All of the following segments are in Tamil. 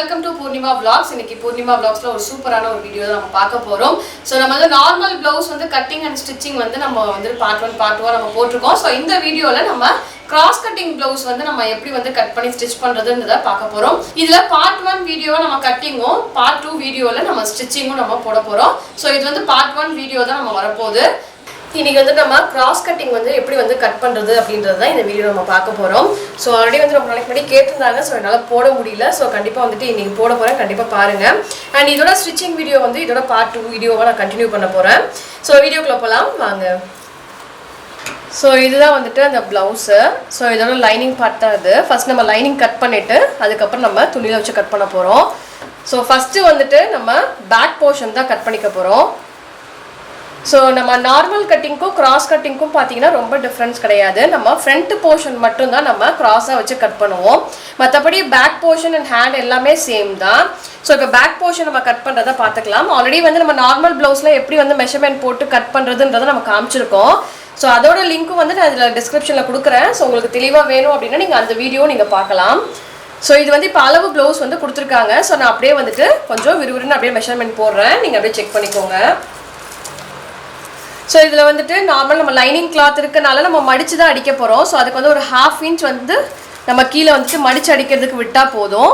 welcome to Poornima Vlogs. இன்னைக்கு Poornima Vlogs ல ஒரு சூப்பரான ஒரு வீடியோ தான் நம்ம பார்க்க போறோம். சோ நம்ம நார்மல் blouse வந்து cutting and stitching வந்து நம்ம வந்து part 1 part 2 நம்ம போட்டுருக்கோம். சோ இந்த வீடியோல நம்ம cross cutting blouse வந்து நம்ம எப்படி வந்து கட் பண்ணி ஸ்டிட்ச் பண்றதுன்றத பார்க்க போறோம். இதுல part 1 வீடியோல நம்ம கட்டிங்கும் part 2 வீடியோல நம்ம ஸ்டிச்சிங்கும் நம்ம போட போறோம். சோ இது வந்து part 1 வீடியோ தான் நம்ம வரப்போகுது. இன்னைக்கு வந்து நம்ம கிராஸ் கட்டிங் வந்து எப்படி வந்து கட் பண்றது அப்படின்றது தான் இந்த வீடியோ நம்ம பார்க்க போறோம். சோ ஆல்ரெடி வந்து ரொம்ப நாளைக்கு முன்னாடி கேட்டிருந்தாங்க. சோ என்னால போட முடியல. சோ கண்டிப்பா வந்துட்டு இன்னைக்கு போட போறேன். கண்டிப்பா பாருங்க. அண்ட் இதோட ஸ்டிச்சிங் வீடியோ வந்து இதோட பார்ட் 2 வீடியோவா நான் கண்டினியூ பண்ண போறேன். சோ வீடியோக்குள்ள போலாம் வாங்க. சோ இதுதான் வந்துட்டு அந்த பிளவுஸ். சோ இதோட லைனிங் பார்ட் தான் இது. ஃபர்ஸ்ட் நம்ம லைனிங் கட் பண்ணிட்டு அதுக்கு அப்புறம் நம்ம துணியில வச்சு கட் பண்ண போறோம். சோ ஃபர்ஸ்ட் வந்துட்டு நம்ம பேக் போர்ஷன் தான் கட் பண்ணிக்க போறோம். ஸோ நம்ம நார்மல் கட்டிங்க்கும் கிராஸ் கட்டிங்க்கும் பார்த்தீங்கன்னா ரொம்ப டிஃப்ரென்ஸ் கிடையாது. நம்ம ஃப்ரண்ட் போர்ஷன் மட்டும்தான் நம்ம கிராஸாக வச்சு கட் பண்ணுவோம். மற்றபடி பேக் போர்ஷன் அண்ட் ஹேண்ட் எல்லாமே சேம் தான். ஸோ இப்போ பேக் போர்ஷன் நம்ம கட் பண்ணுறதை பார்த்துக்கலாம். ஆல்ரெடி வந்து நம்ம நார்மல் ப்ளவுஸில் எப்படி வந்து மெஷர்மெண்ட் போட்டு கட் பண்ணுறதுன்றதை நம்ம காமிச்சிருக்கோம். ஸோ அதோட லிங்க்கும் வந்து நான் இதில் டிஸ்கிரிப்ஷனில் கொடுக்குறேன். ஸோ உங்களுக்கு தெளிவாக வேணும் அப்படின்னா நீங்கள் அந்த வீடியோ நீங்கள் பார்க்கலாம். ஸோ இது வந்து இப்போ அளவு ப்ளவுஸ் வந்து கொடுத்துருக்காங்க. ஸோ நான் அப்படியே வந்துட்டு கொஞ்சம் விறுவிறுன்னு அப்படியே மெஷர்மெண்ட் போடுறேன். நீங்கள் அப்படியே செக் பண்ணிக்கோங்க. ஸோ இதில் வந்துட்டு நார்மல் நம்ம லைனிங் கிளாத் இருக்கனால நம்ம மடித்து தான் அடிக்க போகிறோம். ஸோ அதுக்கு வந்து ஒரு 1/2 இன்ச் வந்து நம்ம கீழே வந்துட்டு மடித்து அடிக்கிறதுக்கு விட்டால் போதும்.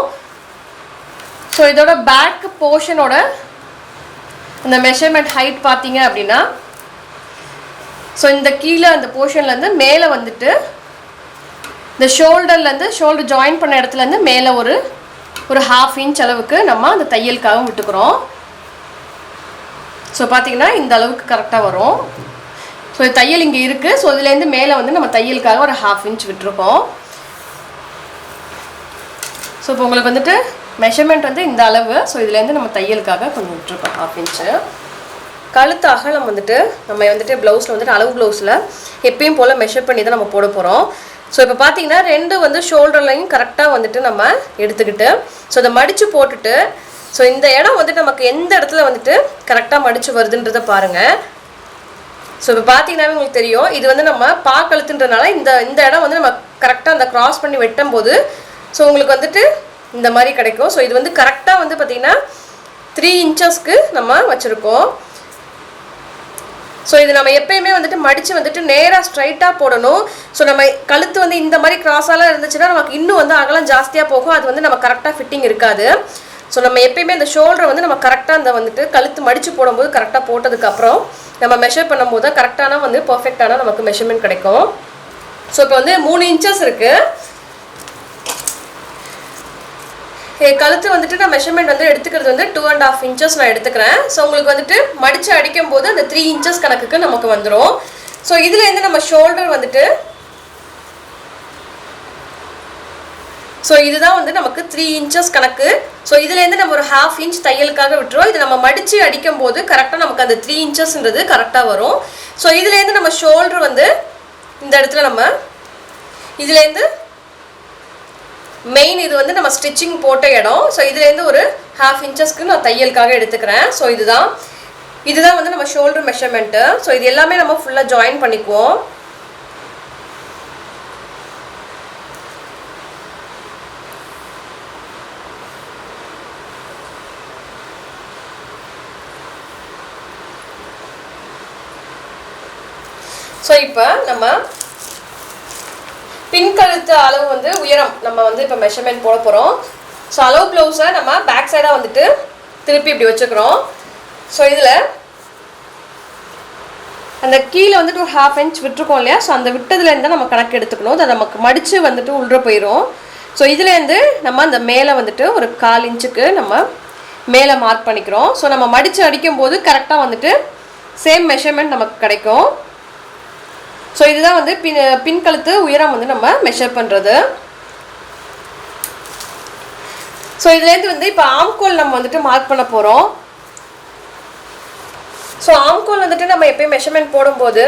ஸோ இதோட பேக் போர்ஷனோட அந்த மெஷர்மெண்ட் ஹைட் பார்த்தீங்க அப்படின்னா ஸோ இந்த கீழே அந்த போர்ஷன்லேருந்து மேலே வந்துட்டு இந்த ஷோல்டர்லேருந்து ஷோல்டர் ஜாயின் பண்ண இடத்துலேருந்து மேலே ஒரு 1/2 இன்ச் அளவுக்கு நம்ம அந்த தையலுக்காக விட்டுக்கிறோம். ஸோ பார்த்தீங்கன்னா இந்த அளவுக்கு கரெக்டாக வரும். ஸோ தையல் இங்கே இருக்குது. ஸோ இதுலேருந்து மேலே வந்து நம்ம தையலுக்காக ஒரு 1/2 இன்ச் விட்டுருக்கோம். ஸோ இப்போ உங்களுக்கு வந்துட்டு மெஷர்மெண்ட் வந்து இந்த அளவு. ஸோ இதுலேருந்து நம்ம தையலுக்காக கொஞ்சம் விட்டுருக்கோம் 1/2 இன்ச்சு. கழுத்து அகலம் வந்துட்டு நம்ம வந்துட்டு ப்ளவுஸில் வந்துட்டு அளவு ப்ளவுஸில் எப்பயும் போல் மெஷர் பண்ணி தான் நம்ம போட போகிறோம். ஸோ இப்போ பார்த்தீங்கன்னா 2 வந்து ஷோல்டர்லையும் கரெக்டாக வந்துட்டு நம்ம எடுத்துக்கிட்டு ஸோ இதை மடித்து போட்டுட்டு ஸோ இந்த இடம் வந்துட்டு நமக்கு எந்த இடத்துல வந்துட்டு கரெக்டாக மடித்து வருதுன்றதை பாருங்கள். ஸோ இப்போ பார்த்தீங்கன்னாவே உங்களுக்கு தெரியும். இது வந்து நம்ம கழுத்துன்றனால இந்த இடம் வந்து நம்ம கரெக்டாக அந்த க்ராஸ் பண்ணி வெட்டும் போது ஸோ உங்களுக்கு வந்துட்டு இந்த மாதிரி கிடைக்கும். ஸோ இது வந்து கரெக்டாக வந்து பார்த்திங்கன்னா 3 இன்ச்சஸ்க்கு நம்ம வச்சுருக்கோம். ஸோ இது நம்ம எப்பயுமே வந்துட்டு மடித்து வந்துட்டு நேராக ஸ்ட்ரைட்டாக போடணும். ஸோ நம்ம கழுத்து வந்து இந்த மாதிரி கிராஸாலாம் இருந்துச்சுன்னா நமக்கு இன்னும் வந்து அகலம் ஜாஸ்தியாக போகும். அது வந்து நம்ம கரெக்டாக ஃபிட்டிங் இருக்காது. ஸோ நம்ம எப்பயுமே இந்த ஷோல்டரை வந்து நம்ம கரெக்டாக அந்த வந்துட்டு கழுத்து மடித்து போடும்போது கரெக்டாக போட்டதுக்கப்புறம் நம்ம மெஷர் பண்ணும்போது கரெக்டான வந்து பர்ஃபெக்டான நமக்கு மெஷர்மெண்ட் கிடைக்கும். ஸோ இப்போ வந்து 3 இன்ச்சஸ் இருக்குது. கழுத்து வந்துட்டு நான் மெஷர்மெண்ட் வந்து எடுத்துக்கிறது வந்து 2.5 இன்ச்சஸ் நான் எடுத்துக்கிறேன். ஸோ உங்களுக்கு வந்துட்டு மடித்து அடிக்கும் போது அந்த 3 இன்ச்சஸ் கணக்குக்கு நமக்கு வந்துடும். ஸோ இதுலேருந்து நம்ம ஷோல்டர் வந்துட்டு ஸோ இதுதான் வந்து நமக்கு 3 இன்ச்சஸ் கணக்கு. ஸோ இதுலேருந்து நம்ம ஒரு 1/2 இன்ச் தையலுக்காக விட்டுருவோம். இது நம்ம மடித்து அடிக்கும் போது கரெக்டாக நமக்கு அந்த 3 இன்ச்சஸ்ன்றது கரெக்டாக வரும். ஸோ இதுலேருந்து நம்ம ஷோல்டர் வந்து இந்த இடத்துல நம்ம இதுலேருந்து மெயின் இது வந்து நம்ம ஸ்டிச்சிங் போட்ட இடம். ஸோ இதுலேருந்து ஒரு 1/2 இன்ச்சஸ்க்கு நான் தையலுக்காக எடுத்துக்கிறேன். ஸோ இதுதான் வந்து நம்ம ஷோல்டர் மெஷர்மெண்ட்டு. ஸோ இது எல்லாமே நம்ம ஃபுல்லாக ஜாயின் பண்ணிக்குவோம். ஸோ இப்போ நம்ம பின்கழுத்து அளவு வந்து உயரம் நம்ம வந்து இப்போ மெஷர்மெண்ட் போட போகிறோம். ஸோ அளவு ப்ளவுஸை நம்ம பேக் சைடாக வந்துட்டு திருப்பி இப்படி வச்சுக்கிறோம். ஸோ இதில் அந்த கீழே வந்துட்டு ஒரு 1/2 இன்ச் விட்டுருக்கோம் இல்லையா. ஸோ அந்த விட்டதுலேருந்து தான் நம்ம கணக்கு எடுத்துக்கணும். அதை நமக்கு மடித்து வந்துட்டு உள்ள போயிடும். ஸோ இதுலேருந்து நம்ம அந்த மேலே வந்துட்டு ஒரு 1/4 இன்ச்சுக்கு நம்ம மேலே மார்க் பண்ணிக்கிறோம். ஸோ நம்ம மடித்து அடிக்கும்போது கரெக்டாக வந்துட்டு சேம் மெஷர்மெண்ட் நமக்கு கிடைக்கும். ஸோ இதுதான் வந்து பின்கழுத்து உயரம் வந்து நம்ம மெஷர் பண்ணுறது. ஸோ இதுலேருந்து வந்து இப்போ ஆம்கோல் நம்ம வந்துட்டு மார்க் பண்ண போகிறோம். ஸோ ஆம்கோல் வந்துட்டு நம்ம எப்பயும் மெஷர்மெண்ட் போடும்போது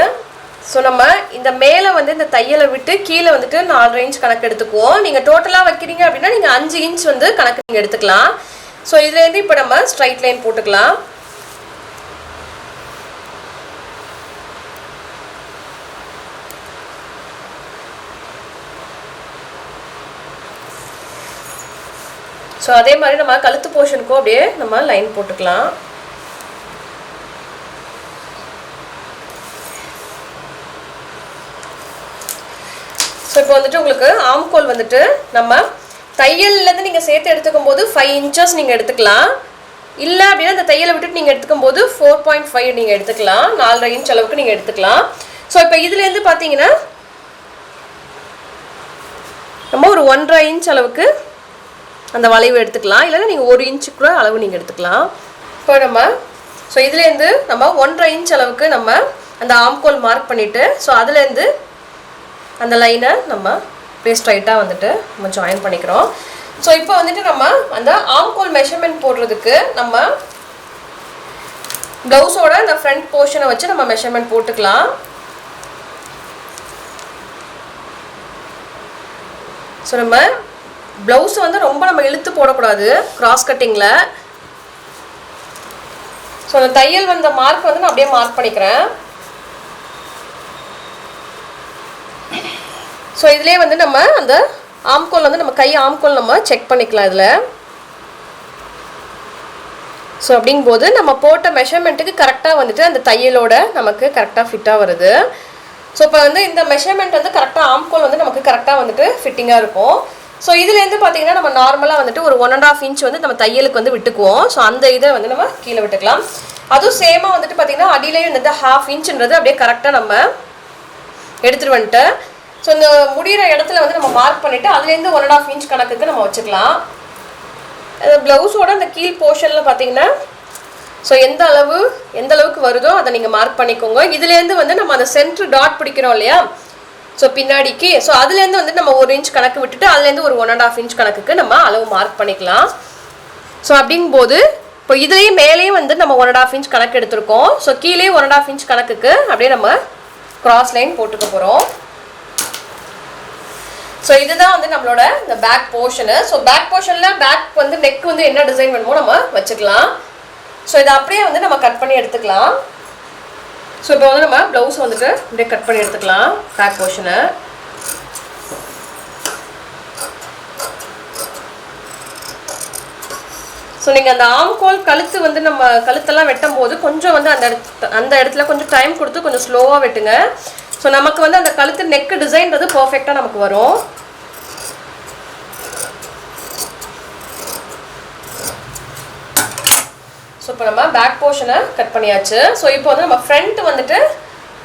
ஸோ நம்ம இந்த மேலே வந்து இந்த தையலை விட்டு கீழே வந்துட்டு 4 இன்ச் கணக்கு எடுத்துக்குவோம். நீங்கள் டோட்டலாக வைக்கிறீங்க அப்படின்னா நீங்கள் 5 இன்ச் வந்து கணக்கு நீங்கள் எடுத்துக்கலாம். ஸோ இதுலேருந்து இப்போ நம்ம ஸ்ட்ரைட் லைன் போட்டுக்கலாம். ஸோ அதே மாதிரி நம்ம கழுத்து போர்ஷனுக்கும் அப்படியே நம்ம லைன் போட்டுக்கலாம். ஸோ இப்போ வந்துட்டு உங்களுக்கு ஆம்கோல் வந்துட்டு நம்ம தையல்லேருந்து நீங்கள் சேர்த்து எடுத்துக்கும் போது 5 inches நீங்கள் எடுத்துக்கலாம். இல்லை அப்படின்னா அந்த தையலை விட்டுட்டு நீங்கள் எடுத்துக்கும் போது 4.5 நீங்கள் எடுத்துக்கலாம். 4.5 inch அளவுக்கு நீங்கள் எடுத்துக்கலாம். ஸோ இப்போ இதுலேருந்து பார்த்தீங்கன்னா நம்ம ஒரு 1.5 inch அளவுக்கு அந்த வளைவு எடுத்துக்கலாம். இல்லைன்னா நீங்கள் 1 inch கூட அளவு நீங்கள் எடுத்துக்கலாம். இப்போ நம்ம ஸோ இதுலேருந்து நம்ம 1.5 inch அளவுக்கு நம்ம அந்த ஆம்கோல் மார்க் பண்ணிவிட்டு ஸோ அதுலேருந்து அந்த லைனை நம்ம அப்படியே ஸ்ட்ரைட்டாக வந்துட்டு நம்ம ஜாயின் பண்ணிக்கிறோம். ஸோ இப்போ வந்துட்டு நம்ம அந்த ஆம்கோல் மெஷர்மெண்ட் போடுறதுக்கு நம்ம ப்ளவுஸோட அந்த ஃப்ரண்ட் போர்ஷனை வச்சு நம்ம மெஷர்மெண்ட் போட்டுக்கலாம். ஸோ நம்ம ப்ளவுஸை வந்து ரொம்ப நம்ம இழுத்து போடக்கூடாது கிராஸ் கட்டிங்கில். ஸோ அந்த தையல் வந்த மார்க் வந்து நான் அப்படியே மார்க் பண்ணிக்கிறேன். ஸோ இதிலே வந்து நம்ம அந்த ஆம்கோல் வந்து நம்ம கை ஆம்கோல் நம்ம செக் பண்ணிக்கலாம் இதில். ஸோ அப்படிங்கும்போது நம்ம போட்ட மெஷர்மெண்ட்டுக்கு கரெக்டாக வந்துட்டு அந்த தையலோட நமக்கு கரெக்டாக ஃபிட்டாக வருது. ஸோ இப்போ வந்து இந்த மெஷர்மெண்ட் வந்து கரெக்டாக ஆம்கோல் வந்து நமக்கு கரெக்டாக வந்துட்டு ஃபிட்டிங்காக இருக்கும். ஸோ இதுலேருந்து பார்த்தீங்கன்னா நம்ம நார்மலாக வந்துட்டு ஒரு 1.5 inch வந்து நம்ம தையலுக்கு வந்து விட்டுக்குவோம். ஸோ அந்த இதை வந்து நம்ம கீழே விட்டுக்கலாம். அதுவும் சேமாக வந்துட்டு பார்த்தீங்கன்னா அடியிலையும் இந்த 1/2 inchன்றது அப்படியே கரெக்டாக நம்ம எடுத்துகிட்டு வந்துட்டு ஸோ இந்த முடிகிற இடத்துல வந்து நம்ம மார்க் பண்ணிவிட்டு அதுலேருந்து 1.5 inch கணக்குக்கு நம்ம வச்சுக்கலாம். ப்ளவுஸோட அந்த கீழ் போர்ஷனில் பார்த்தீங்கன்னா ஸோ எந்த அளவுக்கு வருதோ அதை நீங்கள் மார்க் பண்ணிக்கோங்க. இதுலேருந்து வந்து நம்ம அந்த சென்ட்ரு டாட் பிடிக்கிறோம் இல்லையா, ஸோ பின்னாடிக்கு ஸோ அதுலேருந்து வந்து நம்ம 1 inch கணக்கு விட்டுட்டு அதுலேருந்து ஒரு 1.5 inch கணக்குக்கு நம்ம அளவு மார்க் பண்ணிக்கலாம். ஸோ அப்படிங்கும்போது இப்போ இதுலேயும் மேலேயும் வந்து நம்ம 1.5 inch கணக்கு எடுத்திருக்கோம். ஸோ கீழே 1.5 inch கணக்குக்கு அப்படியே நம்ம கிராஸ் லைன் போட்டுக்க போகிறோம். ஸோ இதுதான் வந்து நம்மளோட இந்த பேக் போர்ஷனு. ஸோ பேக் போர்ஷனில் பேக் வந்து நெக் வந்து என்ன டிசைன் வேணுமோ நம்ம வச்சுக்கலாம். ஸோ இதை அப்படியே வந்து நம்ம கட் பண்ணி எடுத்துக்கலாம். ஸோ இப்போ வந்து நம்ம ப்ளவுஸ் வந்துட்டு அப்படியே கட் பண்ணி எடுத்துக்கலாம் பேக் போர்ஷனை. ஸோ நீங்கள் அந்த ஆம்கோல் கழுத்து வந்து நம்ம கழுத்தெல்லாம் வெட்டும் போது கொஞ்சம் வந்து அந்த இடத்துல கொஞ்சம் டைம் கொடுத்து கொஞ்சம் ஸ்லோவாக வெட்டுங்க. ஸோ நமக்கு வந்து அந்த கழுத்து நெக்கு டிசைன்றது பர்ஃபெக்டாக நமக்கு வரும். ஸோ இப்போ நம்ம பேக் போர்ஷனை கட் பண்ணியாச்சு. ஸோ இப்போ வந்து நம்ம ஃப்ரண்ட் வந்துட்டு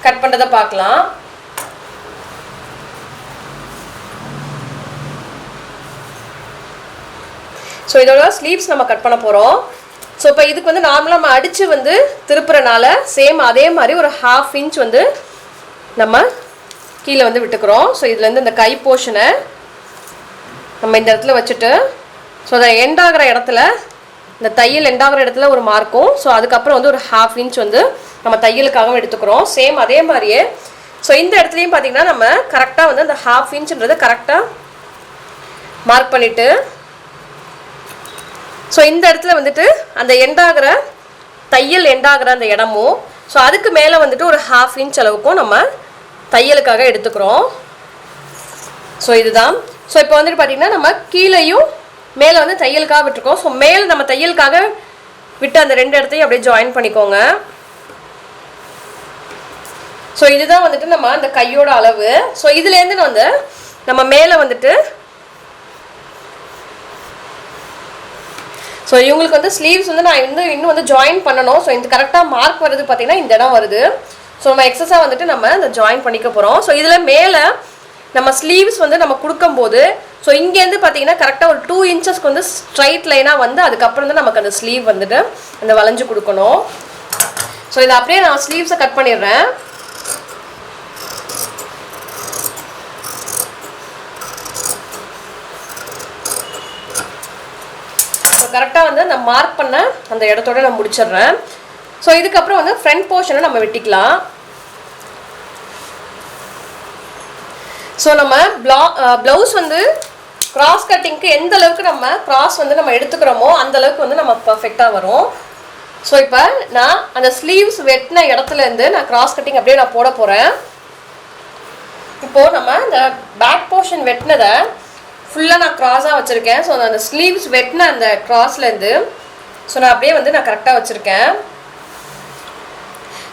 கட் பண்ணுறதை பார்க்கலாம். ஸோ இதோட ஸ்லீவ்ஸ் நம்ம கட் பண்ண போகிறோம். ஸோ இப்போ இதுக்கு வந்து நார்மலாக நம்ம அடித்து வந்து திருப்புறனால சேம் அதே மாதிரி ஒரு 1/2 inch வந்து நம்ம கீழே வந்து விட்டுக்கிறோம். ஸோ இதுலேருந்து இந்த கை போர்ஷனை நம்ம இந்த இடத்துல வச்சுட்டு ஸோ அதை எண்டாகிற இடத்துல இந்த தையல் எண்டாகிற இடத்துல ஒரு மார்க்கும் ஸோ அதுக்கப்புறம் வந்து ஒரு 1/2 inch வந்து நம்ம தையலுக்காகவும் எடுத்துக்கிறோம். சேம் அதே மாதிரியே ஸோ இந்த இடத்துலையும் பார்த்திங்கன்னா நம்ம கரெக்டாக வந்து அந்த 1/2 inchன்றதை கரெக்டாக மார்க் பண்ணிவிட்டு ஸோ இந்த இடத்துல வந்துட்டு அந்த எண்டாகிற தையல் எண்டாகிற அந்த இடமும் ஸோ அதுக்கு மேலே வந்துட்டு ஒரு 1/2 inch அளவுக்கும் நம்ம தையலுக்காக எடுத்துக்கிறோம். ஸோ இதுதான். ஸோ இப்போ வந்துட்டு பார்த்திங்கன்னா நம்ம கீழேயும் மேலே வந்து தையலுக்காக விட்டுருக்கோம். ஸோ மேலே நம்ம தையலுக்காக விட்டு அந்த 2 இடத்தையும் அப்படியே ஜாயின் பண்ணிக்கோங்க. ஸோ இதுதான் வந்துட்டு நம்ம அந்த கையோட அளவு. ஸோ இதுலேருந்து வந்து நம்ம மேலே வந்துட்டு ஸோ இவங்களுக்கு வந்து ஸ்லீவ்ஸ் வந்து நான் இன்னும் வந்து ஜாயின் பண்ணணும். ஸோ இந்த கரெக்டாக மார்க் வருது பார்த்திங்கன்னா இந்த இடம் வருது. ஸோ நம்ம எக்ஸஸாக வந்துட்டு நம்ம இந்த ஜாயின் பண்ணிக்க போகிறோம். ஸோ இதில் மேலே நம்ம ஸ்லீவ்ஸ் வந்து நம்ம கொடுக்கும்போது ஸோ இங்கேருந்து பார்த்தீங்கன்னா கரெக்டாக ஒரு 2 inchஸ்க்கு வந்து ஸ்ட்ரைட் லைனாக வந்து அதுக்கப்புறம் தான் நமக்கு அந்த ஸ்லீவ் வந்துட்டு அந்த வளைஞ்சு கொடுக்கணும். ஸோ இதை அப்படியே நான் ஸ்லீவ்ஸை கட் பண்ணிடுறேன். ஸோ கரெக்டாக வந்து அந்த மார்க் பண்ண அந்த இடத்தோட நான் முடிச்சிடுறேன். ஸோ இதுக்கப்புறம் வந்து ஃப்ரண்ட் போர்ஷனை நம்ம வெட்டிக்கலாம். ஸோ நம்ம ப்ளவுஸ் வந்து கிராஸ் கட்டிங்க்கு எந்த அளவுக்கு நம்ம கிராஸ் வந்து நம்ம எடுத்துக்கிறோமோ அந்த அளவுக்கு வந்து நம்ம பர்ஃபெக்டாக வரும். ஸோ இப்போ நான் அந்த ஸ்லீவ்ஸ் வெட்டின இடத்துலேருந்து நான் கிராஸ் கட்டிங் அப்படியே நான் போட போகிறேன். இப்போது நம்ம இந்த பேக் போர்ஷன் வெட்டினதை ஃபுல்லாக நான் க்ராஸாக வச்சுருக்கேன். ஸோ அந்த ஸ்லீவ்ஸ் வெட்டின அந்த க்ராஸ்லேருந்து ஸோ நான் அப்படியே வந்து நான் கரெக்டாக வச்சுருக்கேன்.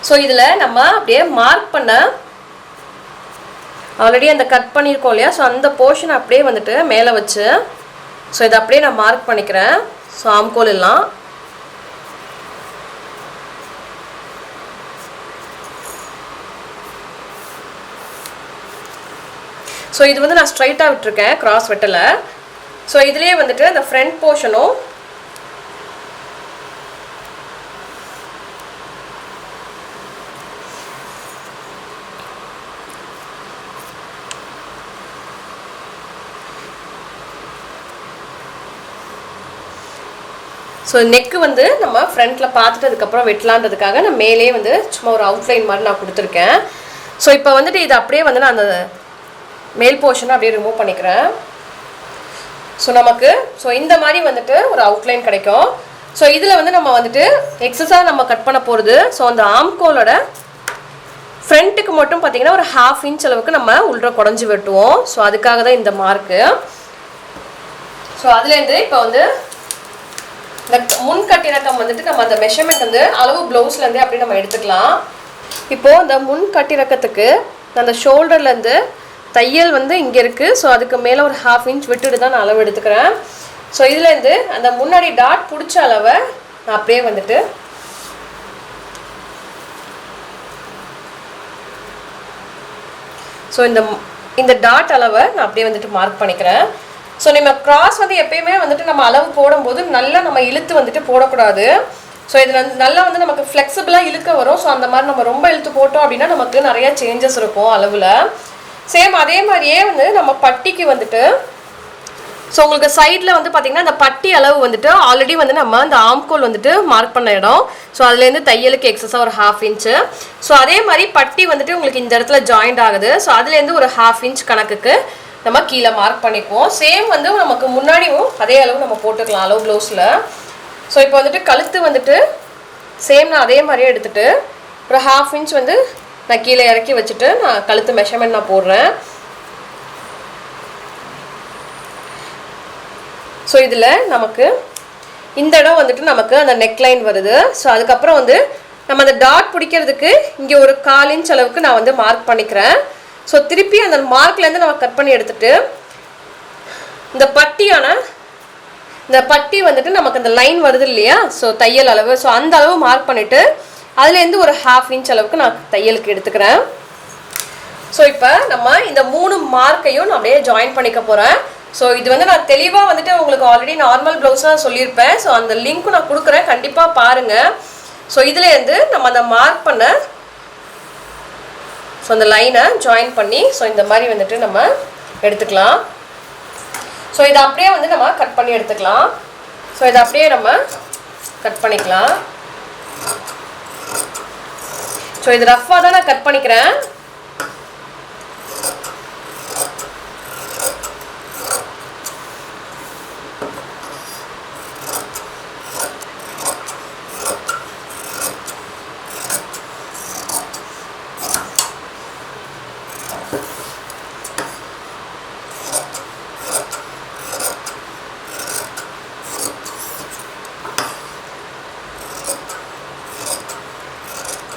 ஸோ இதில் நம்ம அப்படியே மார்க் பண்ண ஆல்ரெடி அந்த கட் பண்ணியிருக்கோம் இல்லையா, ஸோ அந்த போர்ஷன் அப்படியே வந்துட்டு மேலே வச்சு ஸோ இதை அப்படியே நான் மார்க் பண்ணிக்கிறேன். ஸோ ஆம்கோல் எல்லாம் ஸோ இது வந்து நான் ஸ்ட்ரைட்டாக விட்டுருக்கேன், கிராஸ் வெட்டலை. ஸோ இதுலேயே வந்துட்டு அந்த ஃப்ரண்ட் போர்ஷனும் ஸோ நெக்கு வந்து நம்ம ஃப்ரண்ட்டில் பார்த்துட்டு அதுக்கப்புறம் வெட்டலான்றதுக்காக நான் மேலே வந்து சும்மா ஒரு அவுட்லைன் மாதிரி நான் கொடுத்துருக்கேன். ஸோ இப்போ வந்துட்டு இது அப்படியே வந்து நான் அந்த மேல் போர்ஷனை அப்படியே ரிமூவ் பண்ணிக்கிறேன். ஸோ நமக்கு ஸோ இந்த மாதிரி வந்துட்டு ஒரு அவுட்லைன் கிடைக்கும். ஸோ இதில் வந்து நம்ம வந்துட்டு எக்ஸஸாக நம்ம கட் பண்ண போகிறது ஸோ அந்த ஆம்கோலோட ஃப்ரண்ட்டுக்கு மட்டும் பார்த்திங்கன்னா ஒரு 1/2 இன்ச் அளவுக்கு நம்ம உள்ள குடஞ்சி வெட்டுவோம். ஸோ அதுக்காக தான் இந்த மார்க்கு. ஸோ அதுலேருந்து இப்போ வந்து இந்த முன் கட்டிறக்கம் வந்துட்டு நம்ம அந்த மெஷர்மெண்ட் வந்து அளவு ப்ளவுஸ்லேருந்தே அப்படியே நம்ம எடுத்துக்கலாம். இப்போது இந்த முன் கட்டிறக்கத்துக்கு அந்த ஷோல்டர்லேருந்து தையல் வந்து இங்கே இருக்குது. ஸோ அதுக்கு மேலே ஒரு 1/2 இன்ச் விட்டுட்டு தான் நான் அளவு எடுத்துக்கிறேன். ஸோ இதுலேருந்து அந்த முன்னாடி டாட் பிடிச்ச அளவை நான் அப்படியே வந்துட்டு ஸோ இந்த டாட் அளவை நான் அப்படியே வந்துட்டு மார்க் பண்ணிக்கிறேன். ஸோ நம்ம கிராஸ் வந்து எப்பயுமே வந்துட்டு நம்ம அளவு போடும்போது நல்லா நம்ம இழுத்து வந்துட்டு போடக்கூடாது. ஸோ இதில் வந்து நல்லா வந்து நமக்கு ஃப்ளெக்சிபிளாக இழுக்க வரும். ஸோ அந்த மாதிரி நம்ம ரொம்ப இழுத்து போட்டோம் அப்படின்னா நமக்கு நிறையா சேஞ்சஸ் இருக்கும் அளவில். சேம் அதே மாதிரியே வந்து நம்ம பட்டிக்கு வந்துட்டு ஸோ உங்களுக்கு சைடில் வந்து பார்த்திங்கன்னா அந்த பட்டி அளவு வந்துட்டு ஆல்ரெடி வந்து நம்ம அந்த ஆம்கோல் வந்துட்டு மார்க் பண்ண இடம். ஸோ அதுலேருந்து தையலுக்கு எக்ஸஸாக ஒரு 1/2 இன்ச்சு. ஸோ அதே மாதிரி பட்டி வந்துட்டு உங்களுக்கு இந்த இடத்துல ஜாயிண்ட் ஆகுது. ஸோ அதுலேருந்து ஒரு 1/2 இன்ச் கணக்குக்கு நம்ம கீழே மார்க் பண்ணிக்குவோம். சேம் வந்து நமக்கு முன்னாடியும் அதே அளவு நம்ம போட்டுக்கலாம் அளவு ப்ளவுஸில். ஸோ இப்போ வந்துட்டு கழுத்து வந்துட்டு சேம் நான் அதே மாதிரியே எடுத்துகிட்டு ஒரு 1/2 இன்ச் வந்து நான் கீழே இறக்கி வச்சுட்டு நான் கழுத்து மெஷர்மெண்ட் நான் போடுறேன். ஸோ இதில் நமக்கு இந்த இடம் வந்துட்டு நமக்கு அந்த நெக்லைன் வருது. ஸோ அதுக்கப்புறம் வந்து நம்ம அந்த டாட் பிடிக்கிறதுக்கு இங்கே ஒரு 1/4 இன்ச் அளவுக்கு நான் வந்து மார்க் பண்ணிக்கிறேன். ஸோ திருப்பி அந்த மார்க்லேருந்து நம்ம கட் பண்ணி எடுத்துகிட்டு இந்த பட்டி வந்துட்டு நமக்கு அந்த லைன் வருது இல்லையா, ஸோ தையல் அளவு, ஸோ அந்த அளவு மார்க் பண்ணிவிட்டு அதுலேருந்து ஒரு 1/2 இன்ச் அளவுக்கு நான் தையலுக்கு எடுத்துக்கிறேன். ஸோ இப்போ நம்ம இந்த 3 மார்க்கையும் நான் அப்படியே ஜாயின் பண்ணிக்க போகிறேன். ஸோ இது வந்து நான் தெளிவாக வந்துட்டு உங்களுக்கு ஆல்ரெடி நார்மல் ப்ளவுஸ் தான் சொல்லியிருப்பேன். ஸோ அந்த லிங்க்கும் நான் கொடுக்குறேன், கண்டிப்பாக பாருங்கள். ஸோ இதுலேருந்து நம்ம அந்த மார்க் பண்ண ஸோ அந்த லைனை ஜாயின் பண்ணி ஸோ இந்த மாதிரி வந்துட்டு நம்ம எடுத்துக்கலாம். ஸோ இதை அப்படியே வந்து நம்ம கட் பண்ணி எடுத்துக்கலாம். ஸோ இதை அப்படியே நம்ம கட் பண்ணிக்கலாம். ஸோ இது ரஃப்பாக தான் நான் கட் பண்ணிக்கிறேன்.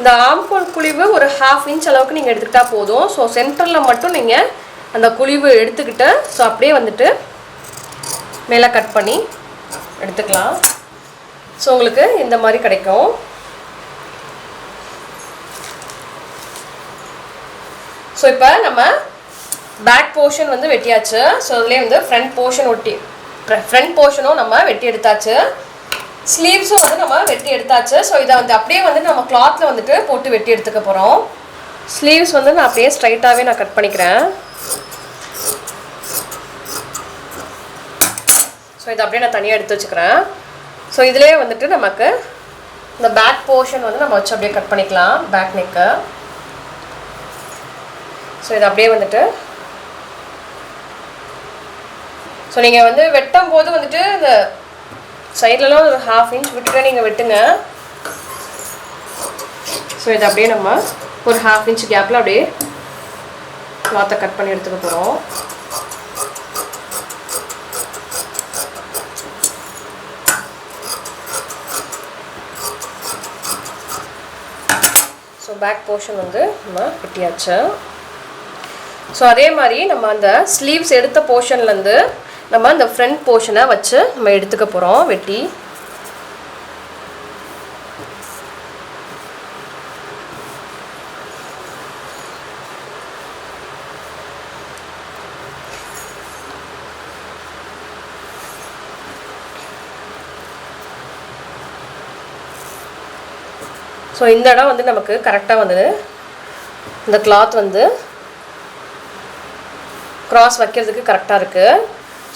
இந்த ஆம்கோல் குழிவு ஒரு 1/2 இன்ச் அளவுக்கு நீங்கள் எடுத்துக்கிட்டால் போதும். ஸோ சென்டரில் மட்டும் நீங்கள் அந்த குழிவு எடுத்துக்கிட்டு ஸோ அப்படியே வந்துட்டு மேலே கட் பண்ணி எடுத்துக்கலாம். ஸோ உங்களுக்கு இந்த மாதிரி கிடைக்கும். ஸோ இப்போ நம்ம பேக் போர்ஷன் வந்து வெட்டியாச்சு. ஸோ அதுலேயே வந்து ஃப்ரண்ட் போர்ஷனும் நம்ம வெட்டி எடுத்தாச்சு. ஸ்லீவ்ஸும் வந்து நம்ம வெட்டி எடுத்தாச்சு. ஸோ இதை வந்து அப்படியே வந்து நம்ம கிளாத்தில் வந்துட்டு போட்டு வெட்டி எடுத்துக்க போகிறோம். ஸ்லீவ்ஸ் வந்து நான் அப்படியே ஸ்ட்ரைட்டாகவே நான் கட் பண்ணிக்கிறேன். ஸோ இதை அப்படியே நான் தனியாக எடுத்து வச்சுக்கிறேன். ஸோ இதிலே வந்துட்டு நமக்கு இந்த பேக் போர்ஷன் வந்து நம்ம வச்சு அப்படியே கட் பண்ணிக்கலாம், பேக் நெக்கு. ஸோ இதை அப்படியே வந்துட்டு ஸோ நீங்கள் வந்து வெட்டும் போது வந்துட்டு இந்த சைட்லலாம் ஒரு 1/2 இன்ச் விட்டுட்டு நீங்கள் வெட்டுங்க. ஸோ இதை அப்படியே நம்ம ஒரு 1/2 இன்ச் கேப்பில் அப்படியே கிளாத்தை கட் பண்ணி எடுத்துக்க போகிறோம். பேக் போர்ஷன் வந்து நம்ம வெட்டியாச்சு. ஸோ அதே மாதிரி நம்ம அந்த ஸ்லீவ்ஸ் எடுத்த போர்ஷன்லேருந்து நம்ம அந்த ஃப்ரண்ட் போர்ஷனை வச்சு நம்ம எடுத்துக்க போகிறோம் வெட்டி. ஸோ இந்த இடம் வந்து நமக்கு கரெக்டாக வந்து இந்த கிளாத் வந்து கிராஸ் வைக்கிறதுக்கு கரெக்டாக இருக்குது.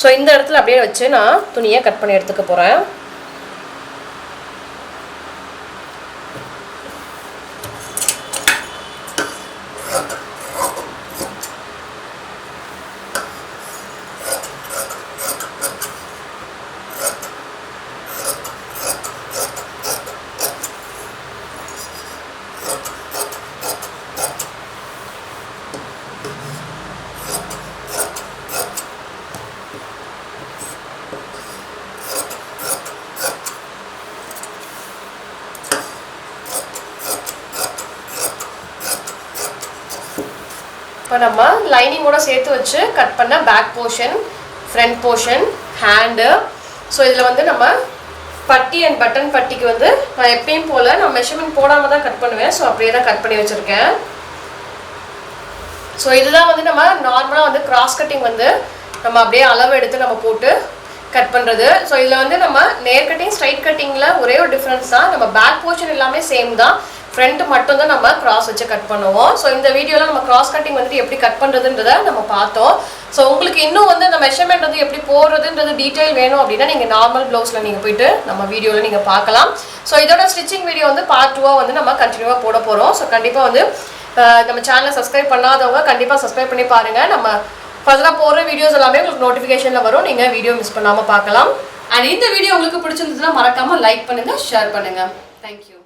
ஸோ இந்த இடத்துல அப்படியே வச்சு நான் துணியை கட் பண்ணி எடுத்துக்க போகிறேன். இப்போ நம்ம லைனிங்கோட சேர்த்து வச்சு கட் பண்ண back portion, front portion, hand. So இதில் வந்து நம்ம பட்டி அண்ட் பட்டன் பட்டிக்கு வந்து நான் எப்பயும் போல் நான் மெஷர்மெண்ட் போடாமல் தான் கட் பண்ணுவேன். ஸோ அப்படியே தான் கட் பண்ணி வச்சுருக்கேன். ஸோ இதுதான் வந்து நம்ம நார்மலாக வந்து கிராஸ் கட்டிங் வந்து நம்ம அப்படியே அளவு எடுத்து நம்ம போட்டு கட் பண்ணுறது. ஸோ இதில் வந்து நம்ம நேர் கட்டிங் ஸ்ட்ரைட் கட்டிங்கில் ஒரே ஒரு டிஃப்ரென்ஸ் தான், நம்ம பேக் போர்ஷன் எல்லாமே சேம் தான், ஃப்ரண்ட் மட்டும் தான் நம்ம கிராஸ் வச்சு கட் பண்ணுவோம். ஸோ இந்த வீடியோவில் நம்ம கிராஸ் கட்டிங் வந்துட்டு எப்படி கட் பண்ணுறதுன்றதை நம்ம பார்த்தோம். ஸோ உங்களுக்கு இன்னும் வந்து அந்த மெஷர்மெண்ட் வந்து எப்படி போடுறதுன்றது டீட்டெயில் வேணும் அப்படின்னா நீங்கள் நார்மல் ப்ளவுஸில் நீங்கள் போயிட்டு நம்ம வீடியோவில் நீங்கள் பார்க்கலாம். ஸோ இதோட ஸ்டிச்சிங் வீடியோ வந்து பார்ட் 2 வந்து நம்ம கண்டினியூவாக போட போகிறோம். ஸோ கண்டிப்பாக வந்து நம்ம சேனலை சப்ஸ்கிரைப் பண்ணாதவங்க கண்டிப்பாக சப்ஸ்கிரைப் பண்ணி பாருங்கள். நம்ம ஃபர்தராக போடுற வீடியோஸ் எல்லாமே உங்களுக்கு நோட்டிஃபிகேஷனில் வரும், நீங்கள் வீடியோ மிஸ் பண்ணாமல் பார்க்கலாம். அண்ட் இந்த வீடியோ உங்களுக்கு பிடிச்சிருந்ததுன்னா மறக்காமல் லைக் பண்ணுங்கள், ஷேர் பண்ணுங்கள். தேங்க்யூ.